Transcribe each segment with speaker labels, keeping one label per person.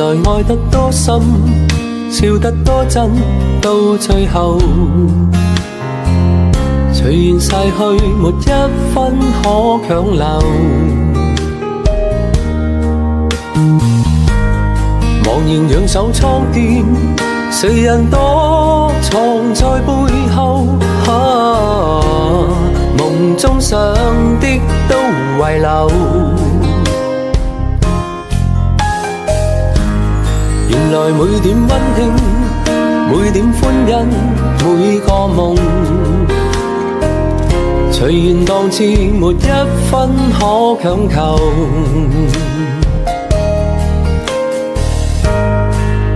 Speaker 1: 來愛得多深，笑得多真，到最後隨緣逝去，沒一分可強留。茫然仰首蒼天，誰人躲藏在背後？夢中想的都遺留。原來每點溫馨，每點歡欣，每個夢，隨緣當至，沒一分可強求。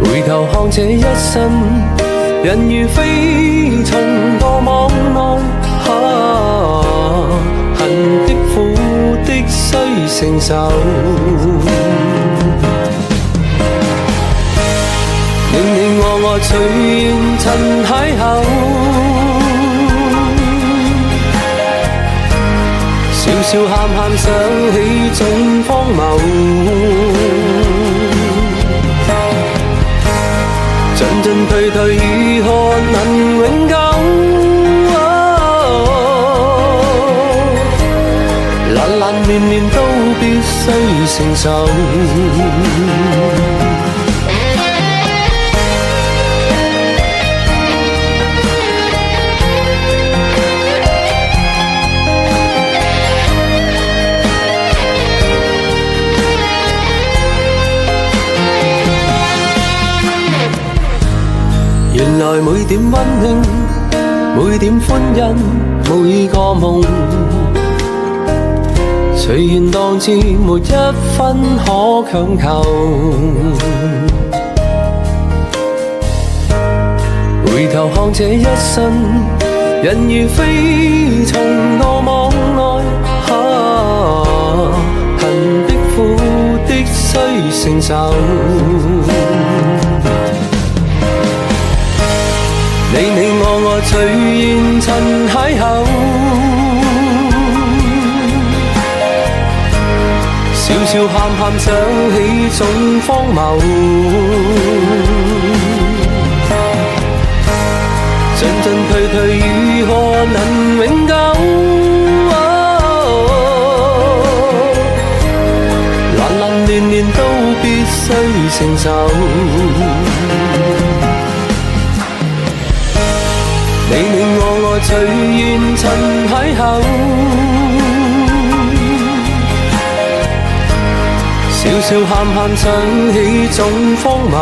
Speaker 1: 回頭看這一生，人如飛蟲墮網內，恨的苦的須承受。你你我隨緣塵邂逅，笑笑喊喊想起總荒謬，進進退退如何能永久？難難亂亂都必須承受。原來每點溫馨，每點歡欣，每個夢，隨緣當至，沒一分可強求。回頭看這一生，人如飛蟲墮網內，恨的苦的須承受。你你我隨緣塵邂逅，笑笑喊喊想起總荒謬，進進退退如何能永久？難難亂亂都必須承受。你你我隨緣塵邂逅，笑笑喊喊想起總荒謬，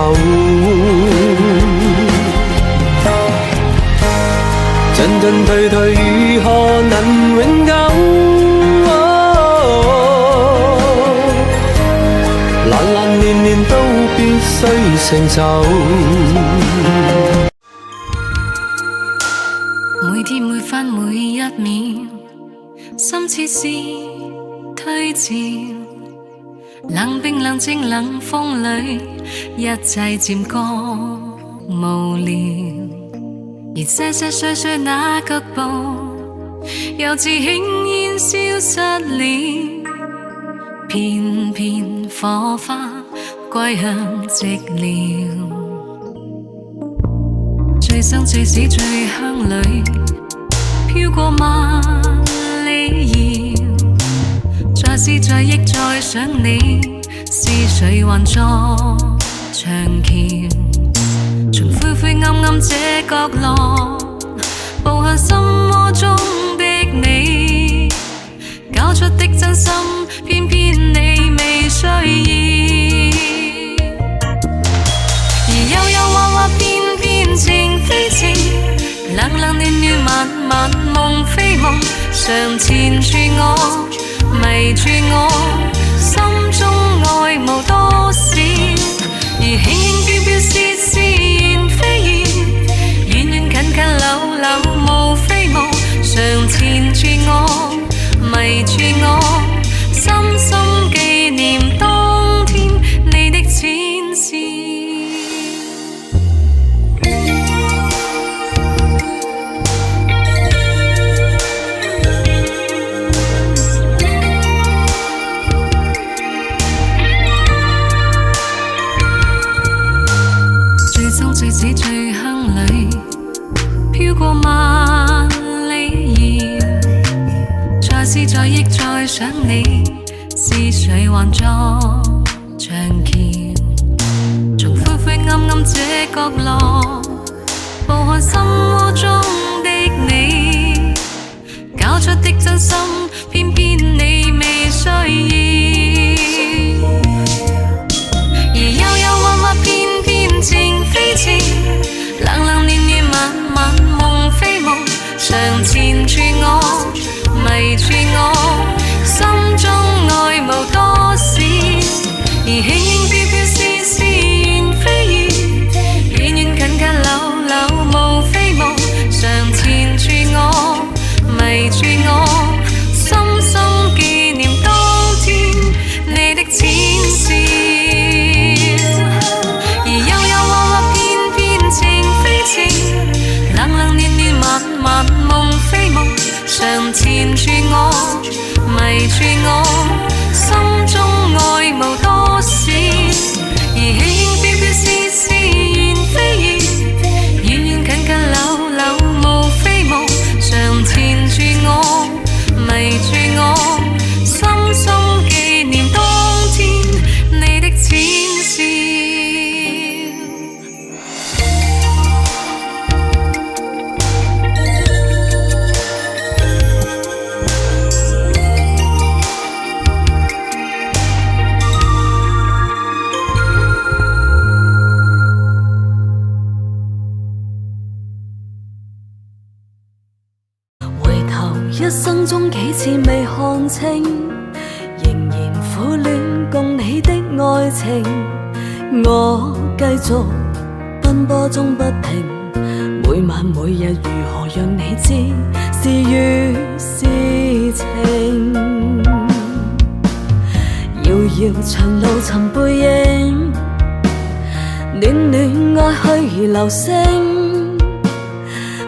Speaker 1: 進進退退如何能永久？難難亂亂都必須承受。
Speaker 2: 每天每分每一秒，心似是退潮，冷冰冷清冷風裏，一切漸覺無聊。而些些碎碎那腳步，又似輕煙消失了，片片火花歸向寂寥。醉生醉死醉鄉裏，飄過萬里遙，再思再憶再想你，是誰還作長橋？從灰灰暗暗這角落，步向心窩中的你，搞出的真心，偏偏你未需要。而幽幽默默偏偏情非情，冷冷暖暖漫漫夢非夢，常纏住我，迷住我，心中愛無多少。而輕輕飄飄絲絲言非言，遠遠近近流流無非無，常纏住我，迷住我，深深紀念當天你的淺笑。你，是誰還作長橋？從灰灰暗暗這角落，捕看心窩中的你，搞出的真心，偏偏你未需要。而幽幽鬱鬱，偏偏情非情，冷冷暖暖，晚晚夢非夢，常纏住我，迷住我，心中愛無多少，而輕輕飄飄絲絲緣非緣，遠遠近近縷縷無非無，常纏住我，迷住我，深深紀念當天你的淺笑。而幽幽鬱鬱，偏偏情非情，冷冷暖暖，晚晚夢非夢，常纏住我，迷住我，心中愛無多少，而輕輕飄飄絲絲緣非緣，遠遠近近縷縷無非無，常纏住我，迷住我，深深紀念當天你的淺笑。
Speaker 3: 一生中幾次未看清，仍然苦戀共你的愛情。我繼續奔波中不停，每晚每日如何讓你知是與是情。遙遙長路尋背影，暖暖愛去如流星，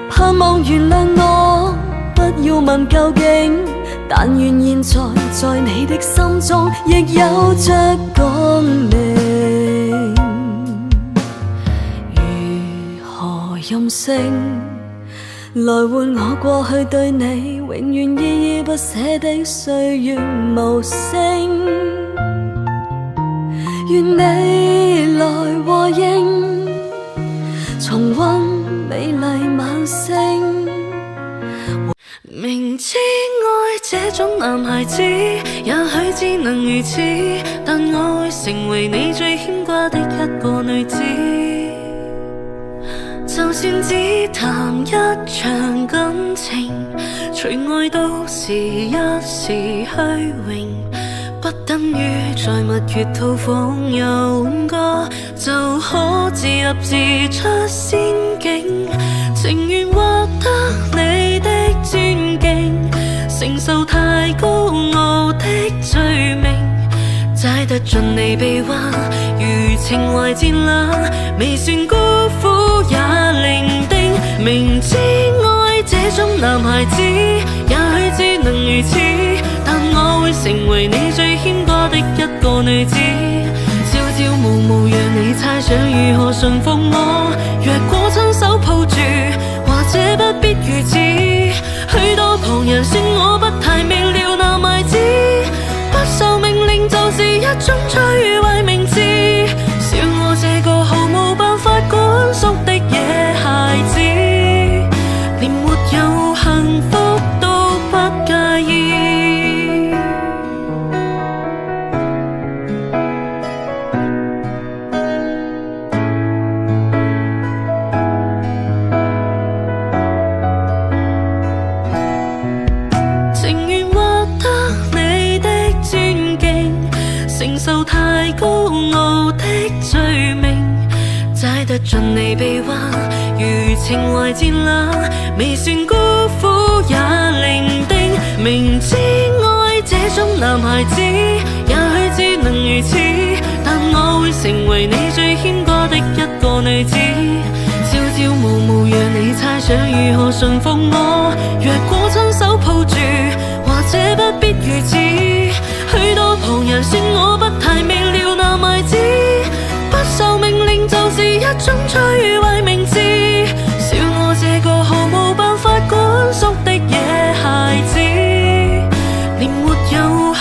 Speaker 3: 盼望原諒我。不要問究竟，但願現在在你的心中亦有着共鳴。如何任性來換我過去對你永遠依依不捨的歲月無聲？願你來和應，重溫美麗晚星。
Speaker 2: 明知愛這種男孩子，也許只能如此，但我會成為你最牽掛的一個女子。就算只談一場感情，除愛都是一時虛榮，不等於在蜜月套房有歌就可自入自出仙境。情願獲得你的尊敬，承受太高傲的罪名，摘得盡你臂彎，如情懷漸冷，未算孤苦也伶仃。明知愛這種男孩子，也許只能如此，但我會成為你最牽掛的一個女子。朝朝暮暮讓你猜想如何馴服我，若果親手抱住，或者不必如此。許多旁人說我不太明了那孩子，不受命令就是一種趣味明智，笑我這個毫無辦法管束的野孩子，連沒有幸福都不介意。受太高傲的罪名，摘得盡你臂彎，如情懷漸冷，未算孤苦也伶仃。明知愛這種男孩子，也許只能如此，但我會成為你最牽掛的一個女子。朝朝暮暮讓你猜想如何馴服我，若果親手抱住，或者不必如此。許多旁人說我不太明了那孩子，不受命令就是一種趣味明智，笑我這個毫無辦法管束的野孩子，連沒有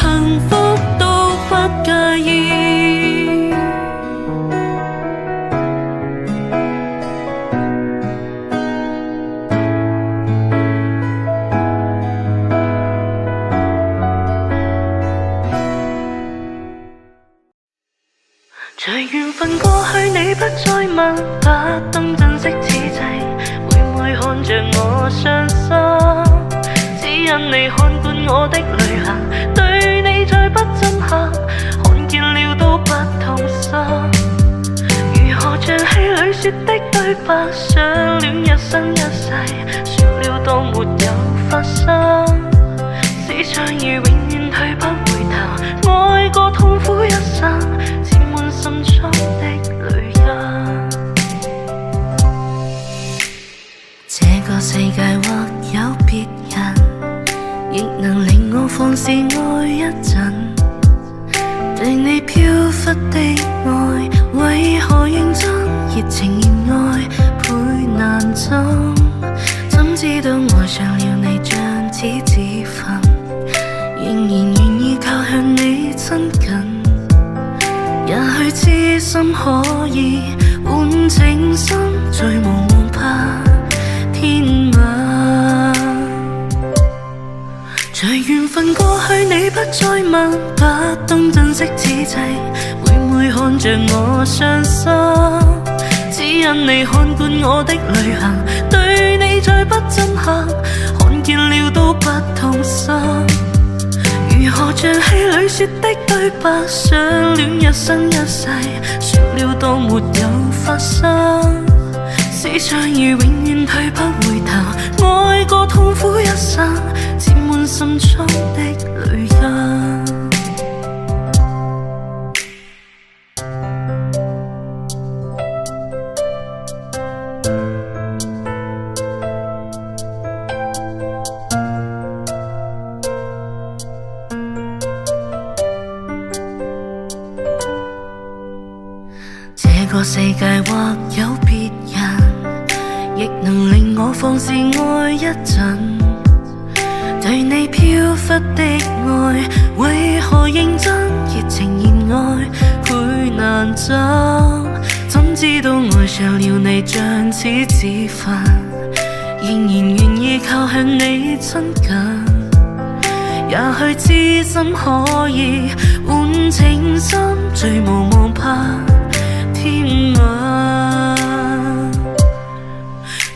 Speaker 3: 隨緣分過去，你不再問，不懂珍惜此際，每每看着我傷心，只因你看慣我的旅行，對你再不珍惜，看見了都不痛心。如何像戲裏說的對白，相戀一生一世，說了當沒有發生，只相遇永遠退不回頭，愛過痛苦一生，沾滿心中的淚印。這個世界或有別人，亦能令我放肆愛一陣，對你飄忽的愛，為何認真熱情熱愛倍難枕？怎知道愛上了你像似自焚，仍然願意靠向你親近，也許痴心可以換情深，最無望怕天問。隨緣分過去，你不再問，不懂珍惜此際，每每看着我傷心，只因你看慣我的旅行，對你再不珍惜，看見了都不痛心。如何像戲裏說的對白，相戀一生一世，說了當沒有發生，只相遇永遠退不回頭，愛過痛苦一生，沾滿心中的淚印。這個世界或有別人，亦能令我放肆愛一陣，對你飄忽的愛，為何認真熱情熱愛倍難枕？怎知道愛上了你像似自焚，仍然願意靠向你親近，也許知心可以換情深，最無望怕天問。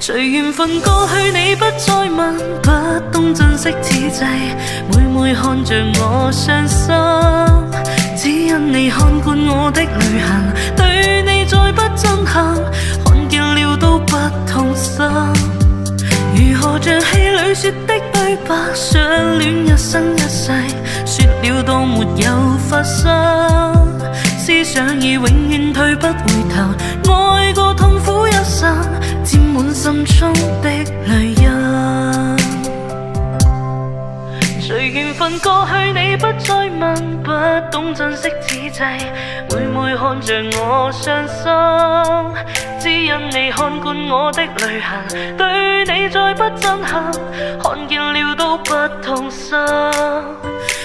Speaker 3: 隨緣分過去，你不再問，不懂珍惜此際，每每看着我傷心，只因你看慣我的旅行，對你再不珍惜，看見了都不痛心。如何像戲裏說的對白，相戀一生一世，說了當沒有發生，思想已永遠退不回頭，愛過痛苦一生，沾滿心中的淚印。隨緣分過去，你不再問，不懂珍惜此際，每每看着我傷心，只因你看慣我的旅行，對你再不珍惜，看見了都不痛心。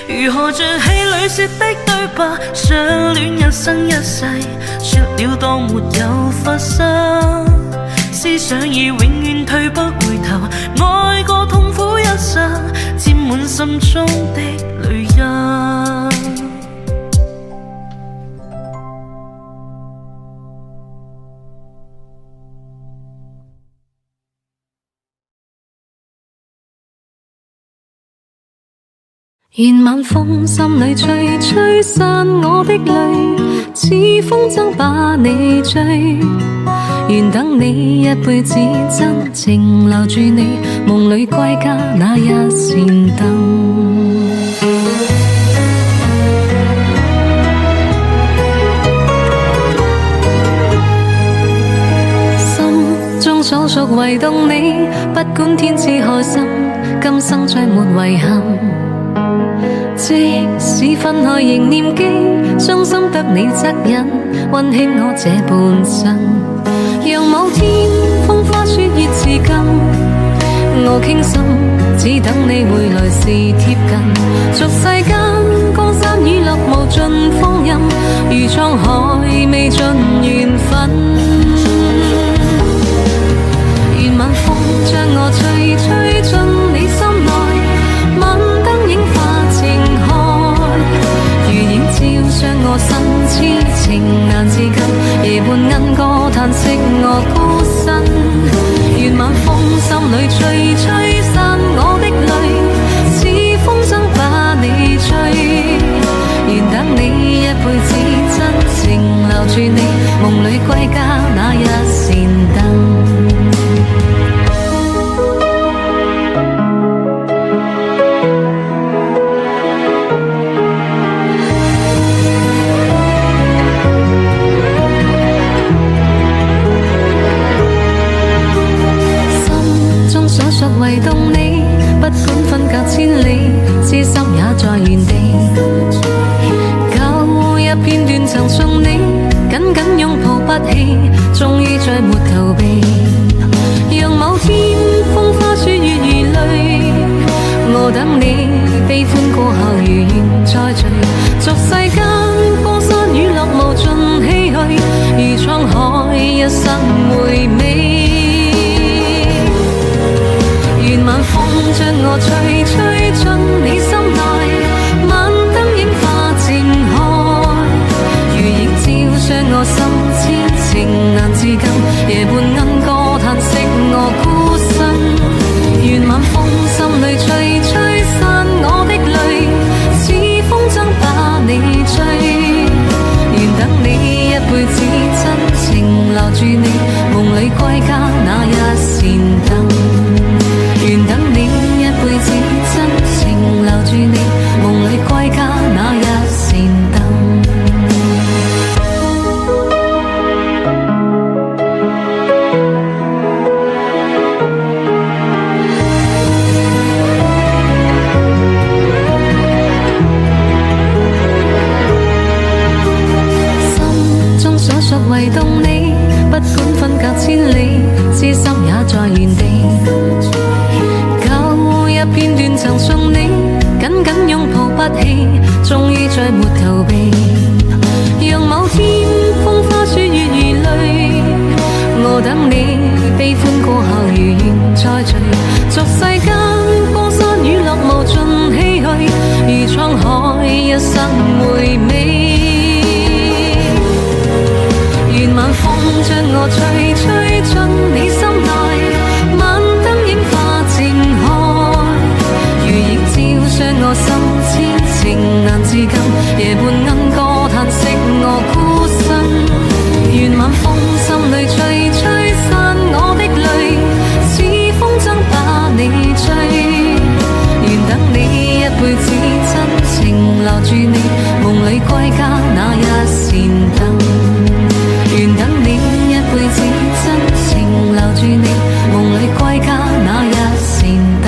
Speaker 3: 如何像戲裏說的對白，相戀一生一世，說了當沒有發生，思想已永遠退不回頭，愛過痛苦一生，沾滿心中的淚印。
Speaker 2: 願晚風心裏吹，吹散我的淚，似風箏把你追。願等你一輩子真情留住你，夢裏歸家那一扇燈。心中所屬唯獨你，不管天知海深，今生再沒遺憾。即使分開仍念記，傷心得你惻隱，溫馨我這半生。讓某天風花雪月似金，我傾心，只等你回來時貼近。俗世間江山雨落無盡風蔭，如滄海未盡緣分。願晚風將我吹，吹進你心內，晚燈映花情開，如映照傷我心痴情難自伴鶯歌嘆息我孤身。願晚風心裏吹吹散我的淚，似風箏把你追。願等你一輩子真情留住你，夢裏歸家那一扇燈。唯動你，不管分隔千里，痴心也在原地。舊日片段曾送你，緊緊擁抱不棄，終於再沒逃避。讓某天風花雪月如淚，我等你悲歡過後如願再聚。俗世間江山雨落無盡唏噓，如滄海一生回味。願晚風將我吹吹進你心內，晚燈映化靜海，如映照傷我心，千情難自禁。夜半鶯歌嘆息我孤身，願晚風心裏吹吹散我的淚，似風箏把你追。願等你一輩子真情留住你，夢裏歸家那一扇燈。願等你一輩子真情留住你，夢裏歸家那一扇燈。心中所屬唯動你，不管分隔千里，痴心也在原地。片段曾送你，緊緊擁抱不棄，終於再沒逃避。讓某天風花雪月如淚，我等你悲歡過後如願再聚。俗世間江山雨落無盡唏噓，如滄海一生回味。願晚風將我吹吹進你心內，晚燈映化靜海，照傷我心，千情難自禁。夜半鶯歌嘆息我孤身，願晚風心裏吹吹散我的淚，似風箏把你追。願等你一輩子真情留住你，夢裏歸家那一扇燈。願等你一輩子真情留住你，夢裏歸家那一扇燈。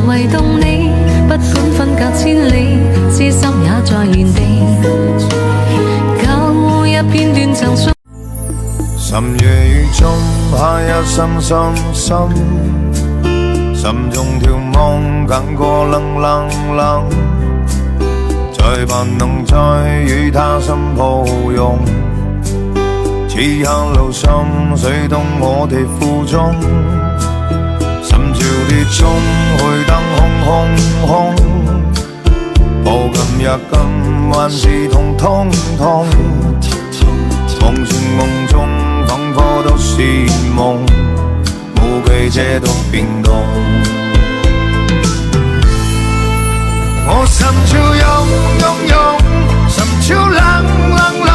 Speaker 2: 唯動你，不管分隔千里，痴心也在原地。舊日片段曾送。
Speaker 4: 深夜雨中下一深深深，心中眺望感覺冷冷冷，再不能再與他心抱擁。此刻留心水動我的腹中。心照跌中，去燈空空空，抱今日今晚是痛痛痛，夢情夢中仿佛都是夢，無懼這都變動。我心照湧湧湧，心照冷冷冷，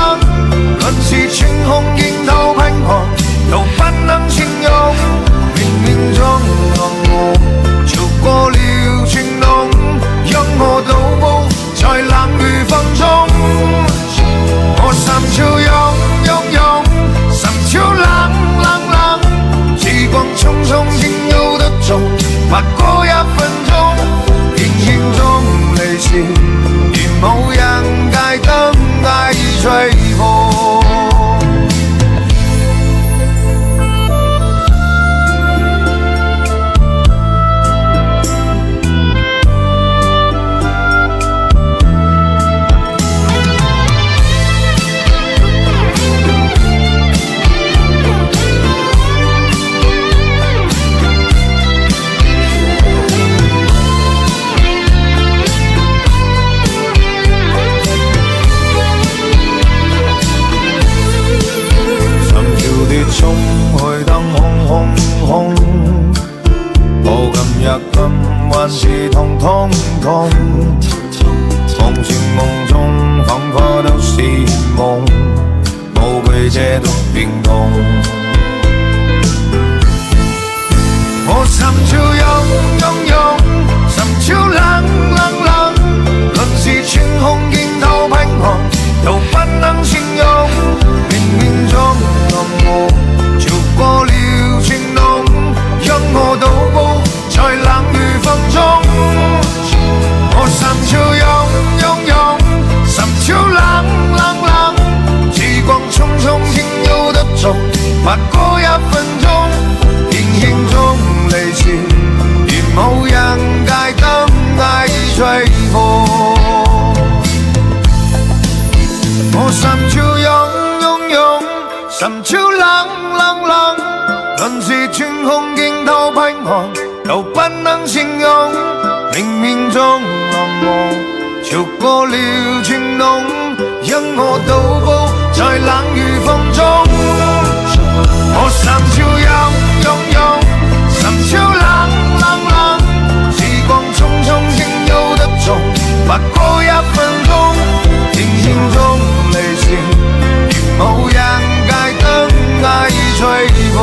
Speaker 4: 論是穿空驚濤噴狂，都不能形容。冥冥中超過了情濃，讓我到步在冷雨風中。我心照湧湧湧，心照冷冷冷，時光匆匆竟有得做，不過1分鐘，平靜中離時。變動。我心潮湧湧湧，心潮冷冷冷，論是穿空驚濤拍岸，都不能形容。冥冥中暗我超過了情濃，讓我到步在冷雨風中。我心潮湧湧湧，心潮冷冷冷，時光匆匆竟有得重，不過1分鐘，形影中離時，如無人街燈嗌吹過。我心潮湧湧湧，心潮冷冷冷，論是穿空驚濤拍岸，都不能形容。冥冥中暗我超過了情濃，讓我到步在冷雨風中。我心潮湧湧湧，心潮冷冷冷，時光匆匆竟有得重，不過1分鐘，形影中離時，如無人街燈嗌吹過。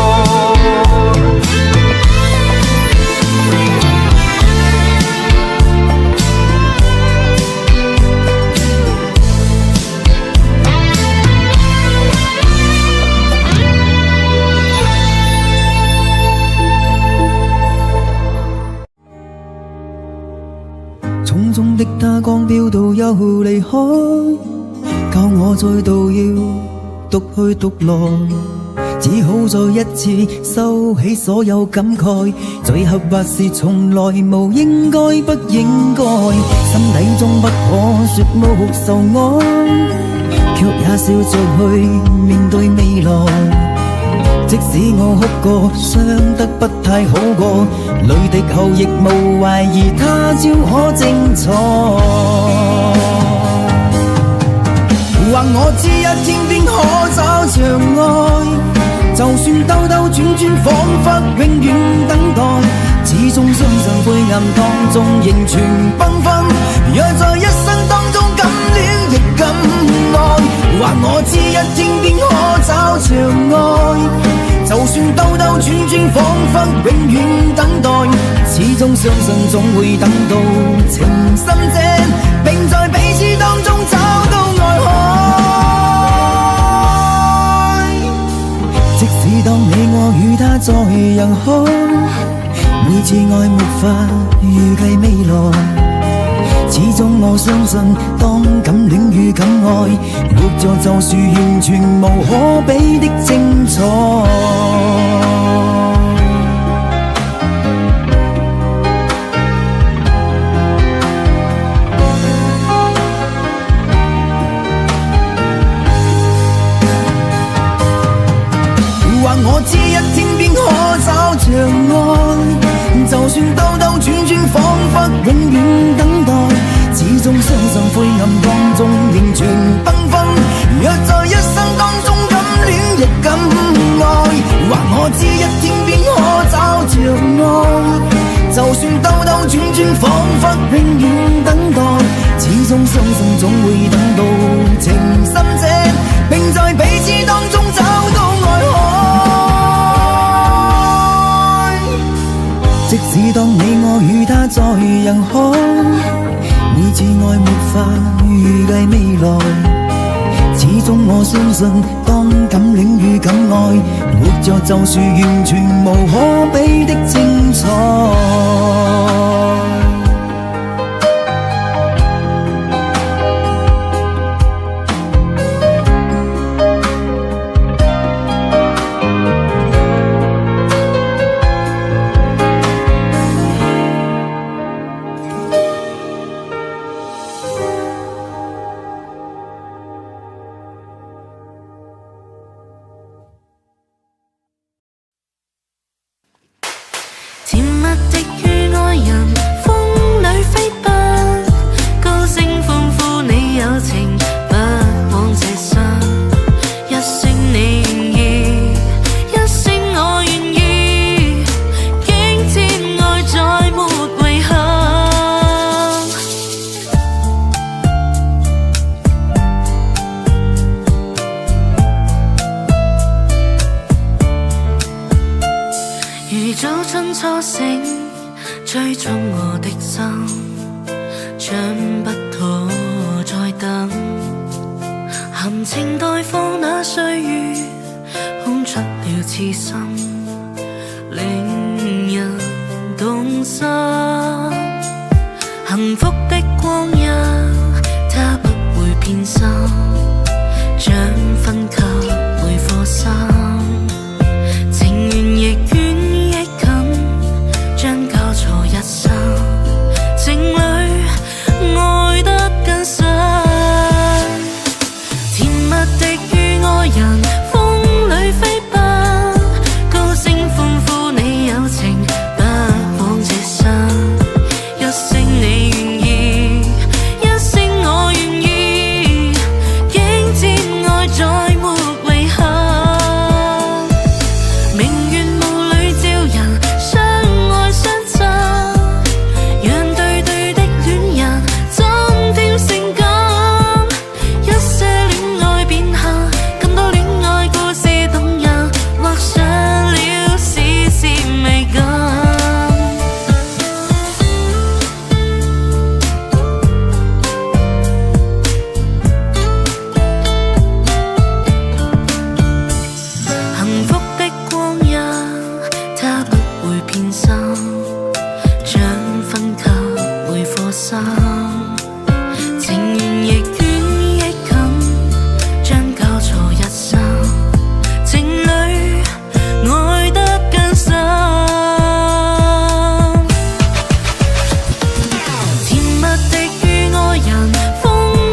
Speaker 5: 匆匆的他剛飆到又離開，教我再度要獨去獨來，只好再一次收起所有感慨，最後或是從來無應該不應該，心底中不可說無愁哀，卻也笑着去面對未來。即使我哭過，傷得不太好過，淚滴後亦無懷疑他朝可精彩。或我知一天便可找場愛，就算兜兜轉轉，彷彿永遠等待，始終相信灰暗當中仍存繽紛。若在一生當中敢戀亦敢愛，或我知一天便可找場愛，就算兜兜轉轉，彷彿永遠等待，始終相信總會等到情深者，並在彼此當中找到愛海。即使當你我與他在人海，每次愛沒法預計未來，始終我相信當敢戀與敢愛，活着就是完全無可比的精彩。或我知一天便可找場愛，就算兜兜轉轉，彷彿永遠等待，始終相信灰暗當中仍存繽紛。若在一生當中敢戀亦敢愛，或我知一天便可找場愛，就算兜兜轉轉，彷彿永遠等待，始終相信總會等到情深者，並在彼此當中找到愛海。即使當你我與他在人海，每次愛沒法預計未來，始終我相信當敢戀與敢愛，活着就是完全無可比的精彩。
Speaker 2: 甜蜜的於愛初醒，追蹤我的心，將不妥再等，含情待放那歲月，空出了痴心，令人動心。幸福的光陰，它不會偏心，將分給每顆心，情緣亦遠亦近，將交錯一生，情侶愛得更深，甜蜜的與愛人風裏飛奔，高聲歡呼你有情，不枉這生，一聲你願意，一聲我願意，竟知愛再沒遺憾，明月霧裏照人相愛相贈，讓對對的戀人增添性感，一些戀愛變下，更多戀愛故事動人，畫上了絲絲美感。幸福的光陰，它不會偏心，將分給每顆心，情緣亦遠亦近，將交錯一生，情侶愛得更深，甜蜜的與愛人風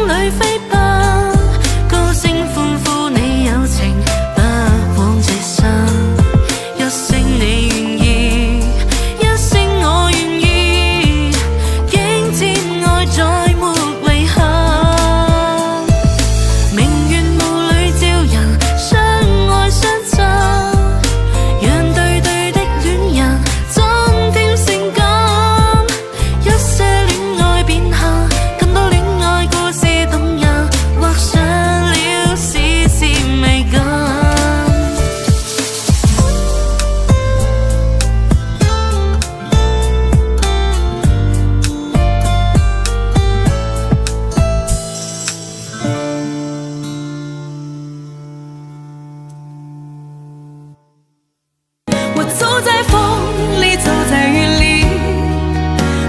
Speaker 2: 裏飛奔，高聲歡呼你有情，不枉這生，一聲你願意，一聲我願意，竟知愛再沒遺憾，明月霧裏照人相愛相贈，讓對對的戀人增添性感，一些戀愛變下，更多戀愛故事動人，畫上了絲絲美感。
Speaker 3: 我走在風裡，走在雨裡，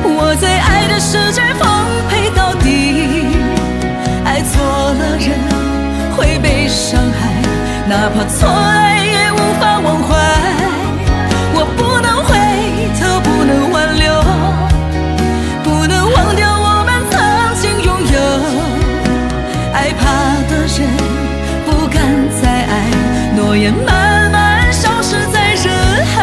Speaker 3: 我最愛的世界奉陪到底。愛錯了人會被傷害，哪怕錯愛也無法忘懷。我不能回頭，不能挽留，不能忘掉我們曾經擁有。愛怕的人不敢再愛，諾言慢慢消失在人海。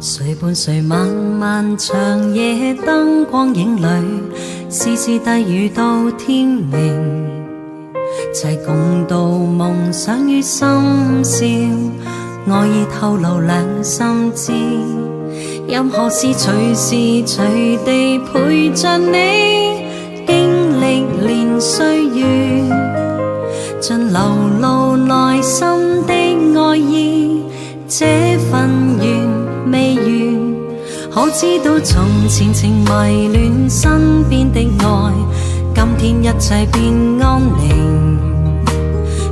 Speaker 6: 誰伴誰漫漫長夜，燈光影裏絲絲低語到天明，齊共度夢想與深宵，愛意透露兩心知，任何事隨時隨地陪着你，經歷年歲月，盡流露內心的愛意，這份緣未完，可知道從前情迷戀身邊的愛，今天一切變安寧，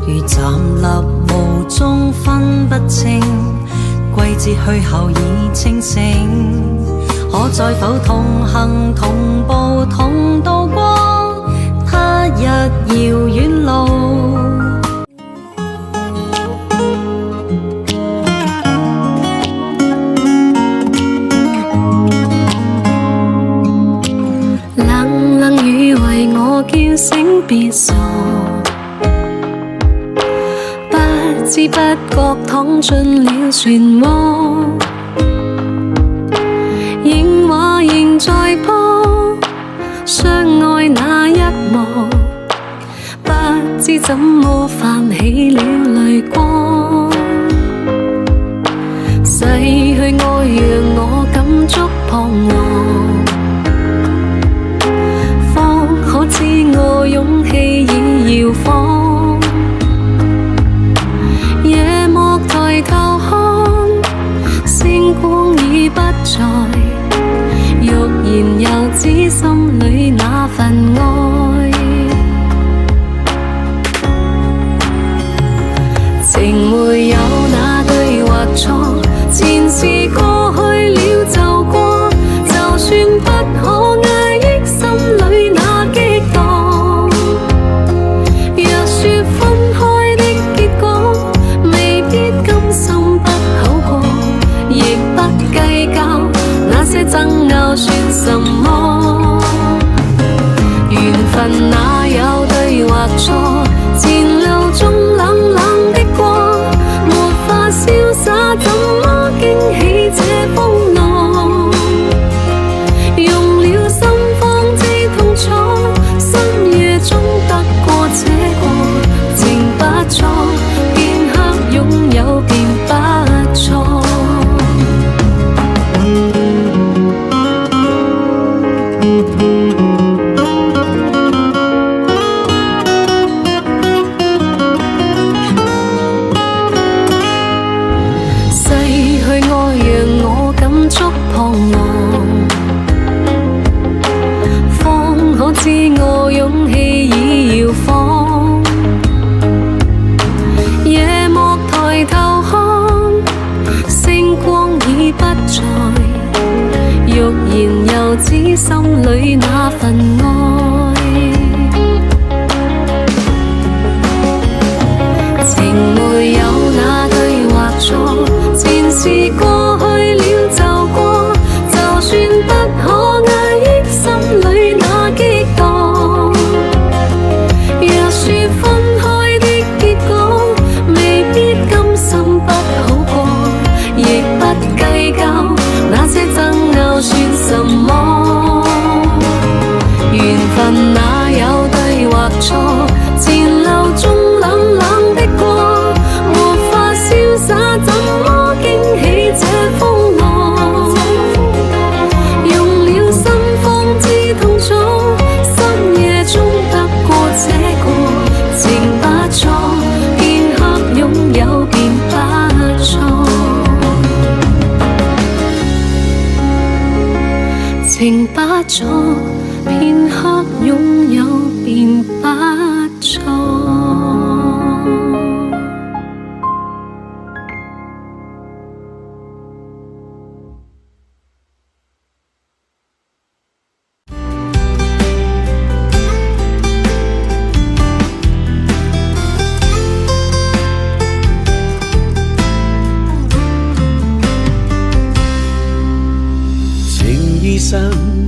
Speaker 6: 如站立霧中分不清，季節去後已清醒，可再否同行同步同渡過他日遙遠路。叫醒別傻，不知不覺躺進了漩渦，
Speaker 2: 相愛那一幕，不知怎麼泛起了淚光。逝去愛讓我感觸彷徨，方可知我勇氣已搖晃。夜幕抬頭看，星光已不在，欲言又止心裏那份愛。情沒有那對或錯，前事過去了就過，就算不可壓抑心裏那激盪。若說分開的結果，未必甘心不口過，亦不計較那些爭拗算什麼。緣分哪有對或錯，前路中冷冷的光，沒法瀟灑，怎麼驚起這風浪？用了心方知痛楚，深夜中得過且過，情不錯，片刻擁有便不錯。彷徨，方可知我勇氣已搖晃。夜幕抬頭看，星光已不在，欲言又止心裏那份愛。情沒有那對或錯，前事過去了就過，就算不可壓抑心裏那激盪。若說分開的結果，未必甘心不好過，亦不計較那些爭拗算什麼。緣分哪有對或錯，前路中冷冷的光，沒法瀟灑，怎麼驚起這風浪？用了心方知痛楚，深夜中得過且過，情不錯，片刻擁有便不錯。情不錯，片刻擁有便不錯。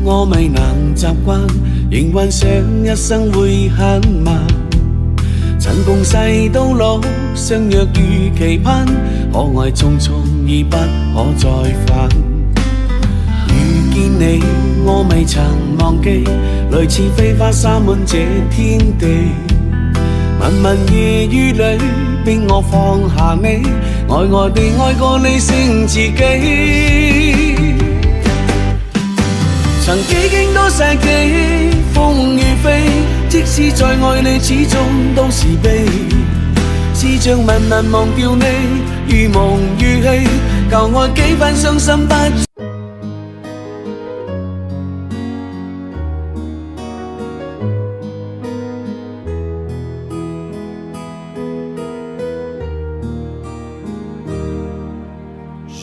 Speaker 7: 我未能習慣，仍幻想一生會很慢。曾共逝到老，相約與期盼，可愛匆匆已不可再返。遇見你，我未曾忘記，類似飛花灑滿這天地。文文夜雨裏，逼我放下你，呆呆地愛過你勝自己。曾幾經多世紀，風與飛，即使再愛你，始終都是悲。試着問能忘掉你，如夢如戲，舊愛幾番傷心不。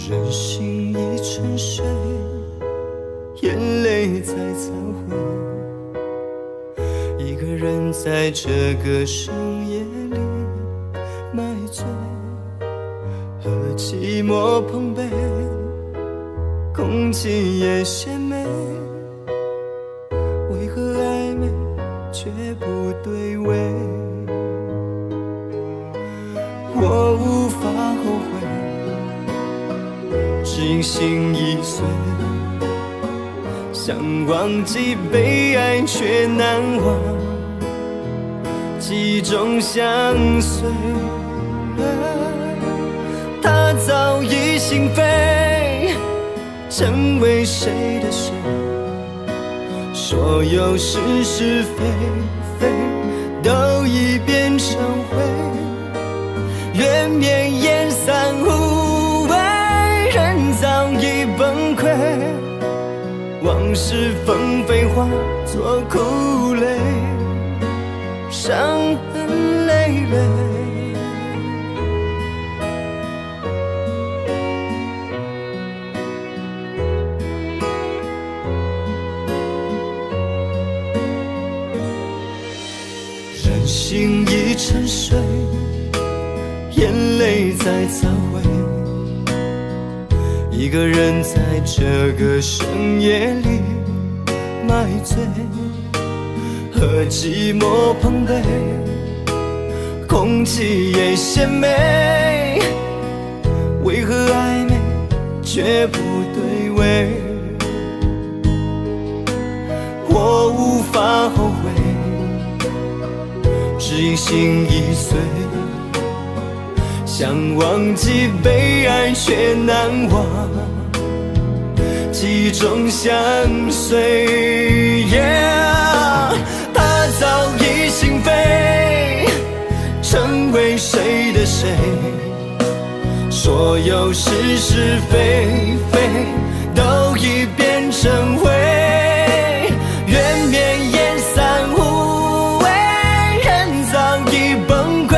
Speaker 8: 人心已沉睡，眼泪在忏悔，一个人在这个深夜里买醉，和寂寞碰杯，空气也鲜美，为何暧昧却不对味？我无法后悔，只因心已碎，想想忘记被爱却难忘，记忆中相随。他早已心飞，成为谁的谁？所有是是非非都已变成灰，缘绵烟散无味，人早已崩溃。往事纷飞化作苦泪，伤痕累累。人心已沉睡，眼泪在忏悔。一个人在这个深夜里买醉，和寂寞碰杯，空气也鲜美，为何暧昧却不对味？我无法后悔，只因心已碎，想忘记被爱却难忘，记忆中相随。他早已心飞，成为谁的谁？所有是是非非都已变成灰，缘绵烟散无味，人早已崩溃。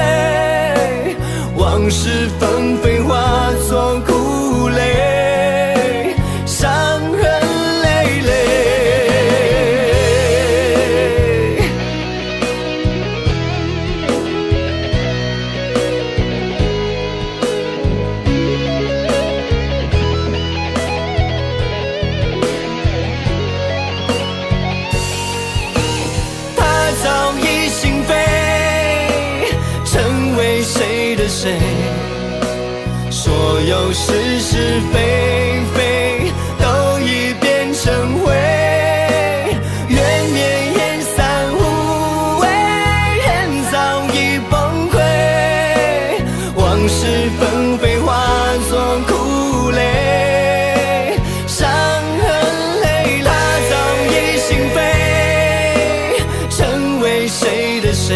Speaker 8: 往事纷飞化作苦泪，伤痕累累。他早已心飞，成为谁的谁？所有是是非非都已变成灰，缘绵烟散无味，人早已崩溃。往事纷飞化作苦泪，伤痕累累。他早已心飞，成为谁的谁？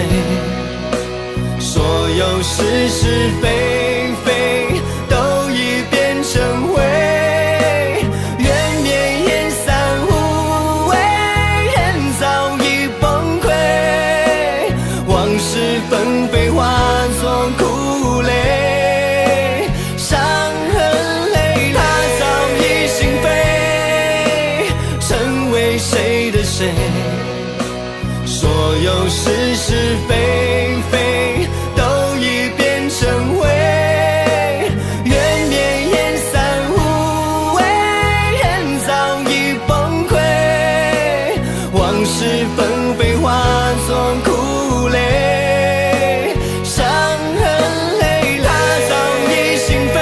Speaker 8: 所有是是非非都已变成灰，缘绵烟散无味，人早已崩溃。往事纷飞化作苦泪，伤痕累累。他早已心飞，成为谁的谁？所有是是非非都已变成灰，缘绵烟散无味，人早已崩溃。往事纷飞化作苦泪，伤痕累累。他早已心飞，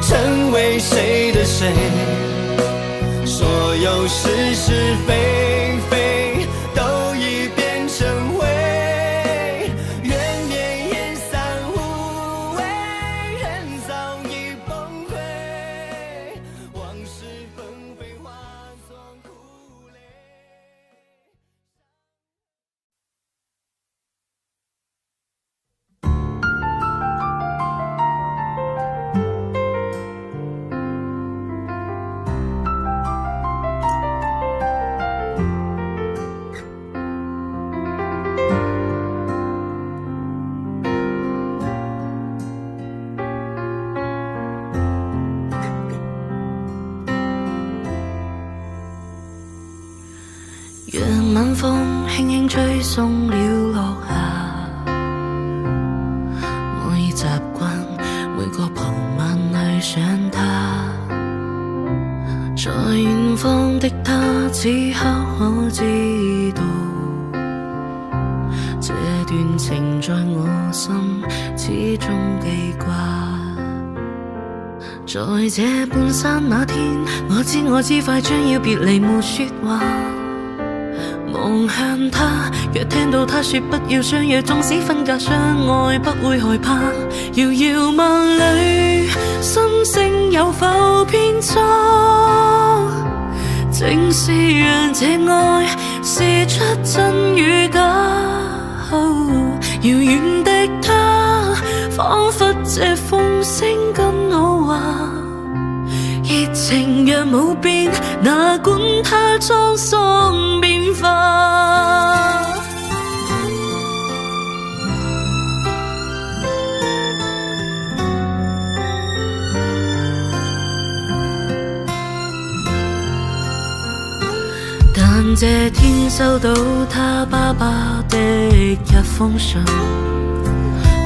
Speaker 8: 成为谁的谁？所有是是非非都已变成灰，缘绵烟散无味，人早已崩溃。往事纷飞化作苦泪。
Speaker 3: 讓晚風輕輕吹送了落霞，我已習慣每個傍晚去想他，在遠方的他此刻可知道，這段情在我心始終記掛。在這半山那天，我知快將要別離，沒說話。望向他，若聽到他說不要相約，縱使分隔相愛，不會害怕。遙遙萬里，心聲有否偏差？正是讓這愛試出真與假。遙遠的他，彷彿這風聲跟我話，熱情若冇變，哪管它滄桑變化。但這天收到他爸爸的一封信，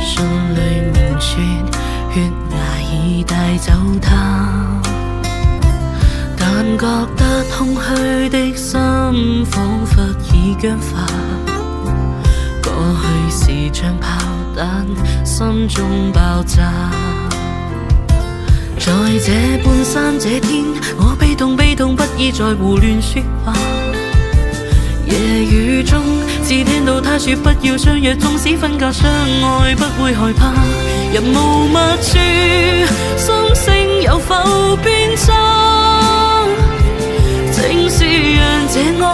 Speaker 3: 信裡面說血壓已帶走他，但覺得空虛的心彷彿已僵化。過去是像炮彈，心中爆炸。在這半山這天，我被動，不已在胡亂說話。夜雨中，只聽到他說不要相約，縱使分隔相愛，不會害怕。人無物處，心聲有否變差？正是讓這愛